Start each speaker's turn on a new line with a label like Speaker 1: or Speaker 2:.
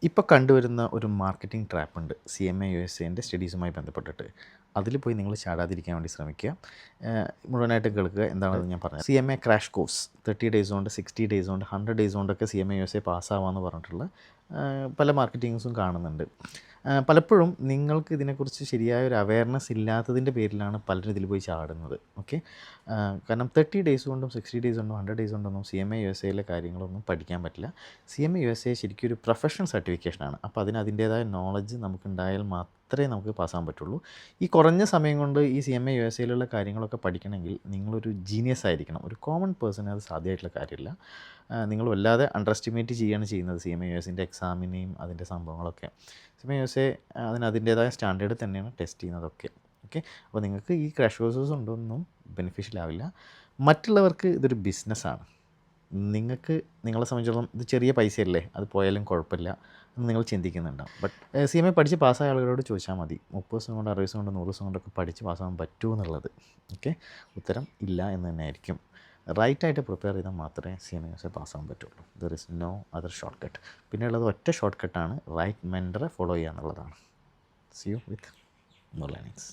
Speaker 1: ഇപ്പോൾ കണ്ടുവരുന്ന ഒരു മാർക്കറ്റിംഗ് ട്രാപ്പുണ്ട് CMA USA സ്റ്റഡീസുമായി ബന്ധപ്പെട്ടിട്ട്. അതിൽ പോയി നിങ്ങൾ ചാടാതിരിക്കാൻ വേണ്ടി ശ്രമിക്കുക. മുഴുവനായിട്ട് കേൾക്കുക. എന്താണെന്ന് ഞാൻ പറഞ്ഞത്. CMA ക്രാഷ് കോഴ്സ് 30 ഡേയ്സ് കൊണ്ട്, 60 ഡേയ്സ് കൊണ്ട്, 100 ഡേയ്സ് കൊണ്ടൊക്കെ CMA USA പാസ്സാവാമെന്ന് പറഞ്ഞിട്ടുള്ള പല മാർക്കറ്റിങ്സും കാണുന്നുണ്ട്. പലപ്പോഴും നിങ്ങൾക്ക് ഇതിനെക്കുറിച്ച് ശരിയായ ഒരു അവയർനെസ് ഇല്ലാത്തതിൻ്റെ പേരിലാണ് പലരും ഇതിൽ പോയി ചാടുന്നത്. ഓക്കെ, കാരണം 30 ഡേയ്സ് കൊണ്ടും 60 ഡേയ്സ് കൊണ്ടും 100 ഡേയ്സ് കൊണ്ടൊന്നും CMA USA കാര്യങ്ങളൊന്നും പഠിക്കാൻ പറ്റില്ല. CMA USA ശരിക്കും ഒരു പ്രൊഫഷണൽ സർട്ടിഫിക്കേഷനാണ്. അപ്പോൾ അതിന് അതിൻ്റേതായ നോളജ് നമുക്കുണ്ടായാൽ മാത്രമേ നമുക്ക് പാസ്സാകാൻ പറ്റുള്ളൂ. ഈ കുറഞ്ഞ സമയം കൊണ്ട് ഈ CMA USA കാര്യങ്ങളൊക്കെ പഠിക്കണമെങ്കിൽ നിങ്ങളൊരു ജീനിയസ് ആയിരിക്കണം. ഒരു കോമൺ പേഴ്സണ് അത് സാധ്യമായിട്ടുള്ള കാര്യമില്ല. നിങ്ങൾ വല്ലാതെ അണ്ടർ എസ്റ്റിമേറ്റ് ചെയ്യുകയാണ് ചെയ്യുന്നത് CMA USൻ്റെ എക്സാമിനെയും അതിൻ്റെ സംഭവങ്ങളൊക്കെ. CMA USA അതിന് അതിൻ്റേതായ സ്റ്റാൻഡേർഡ് തന്നെയാണ് ടെസ്റ്റ് ചെയ്യുന്നതൊക്കെ. ഓക്കെ, അപ്പോൾ നിങ്ങൾക്ക് ഈ ക്രാഷ് കോഴ്സസ് കൊണ്ടൊന്നും ബെനിഫിഷ്യൽ ആവില്ല. മറ്റുള്ളവർക്ക് ഇതൊരു ബിസിനസ്സാണ്. നിങ്ങൾക്ക് നിങ്ങളെ സംബന്ധിച്ചിടത്തോളം ഇത് ചെറിയ പൈസയല്ലേ, അത് പോയാലും കുഴപ്പമില്ല എന്ന് നിങ്ങൾ ചിന്തിക്കുന്നുണ്ടാവും. ബട്ട് CMA പഠിച്ച് പാസ്സായ ആളുകളോട് ചോദിച്ചാൽ മതി, 30 ദിവസം കൊണ്ട്, 60 ദിവസം കൊണ്ട്, 100 ദിവസം കൊണ്ടൊക്കെ പഠിച്ച് പാസ്സാകാൻ പറ്റുമോ എന്നുള്ളത്. ഓക്കെ, ഉത്തരം ഇല്ല എന്ന് തന്നെ ആയിരിക്കും. റൈറ്റായിട്ട് പ്രിപ്പയർ ചെയ്താൽ മാത്രമേ CMA USA പാസ്സാകാൻ പറ്റുള്ളൂ. There is no other shortcut. പിന്നെ ഉള്ളത് ഒറ്റ ഷോർട്ട് കട്ടാണ്, റൈറ്റ് മെൻറ്ററെ ഫോളോ ചെയ്യുക എന്നുള്ളതാണ്. See you with more learnings.